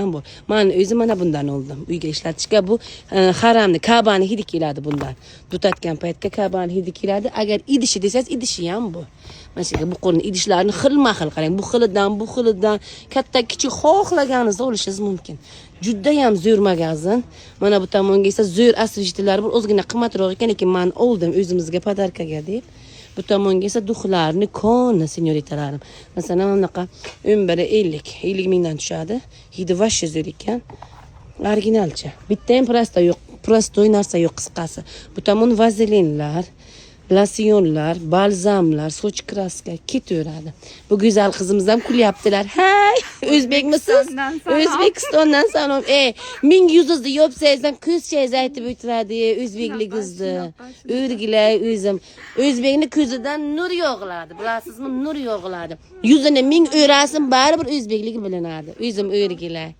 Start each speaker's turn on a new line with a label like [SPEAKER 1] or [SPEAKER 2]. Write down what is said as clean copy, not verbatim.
[SPEAKER 1] ham bor. Men o'zim mana bundan oldim. Uyga ishlatishga bu haramni, Ka'bani hidi keladi bundan. Tutatgan paytga Ka'bani hidi keladi. Agar idishi desangiz, idishi ham bu. Mana bu qo'lni idishlarini xilma-xil qarang. Bu xilidan, katta kichik xohlaganingizni olishingiz mumkin. Juda ham zo'r magazin. Mana bu tomonga esa zo'r asvejitlar bor. O'zgina qimmatroq ekan, lekin men oldim o'zimizga podarkaga deb. Bu tomonga esa duxlarni koni, senyoritalarim. Masalan, bunaqa 50 mingdan tushadi. Hidi vashsha zo'r ekan. Originalcha. Bitta ham prostoy narsa yo'q qisqasi. Bu tomon vazelinlar, losyonlar, balzamlar, soch kraska ketaveradi. Bu go'zal qizimiz ham kulyaptilar. Hay, o'zbekmisiz? O'zbekistondan salom. Ming yuzingizni yopsangiz ham ko'zchangiz aytib o'tiradi o'zbekligingizni. O'rgilay o'zim. O'zbekni ko'zidan nur yog'iladi. Bilasizmi? Nur yog'iladi. Yuzini ming o'rasin, baribir o'zbekligi bilinadi. O'zim o'rgilay.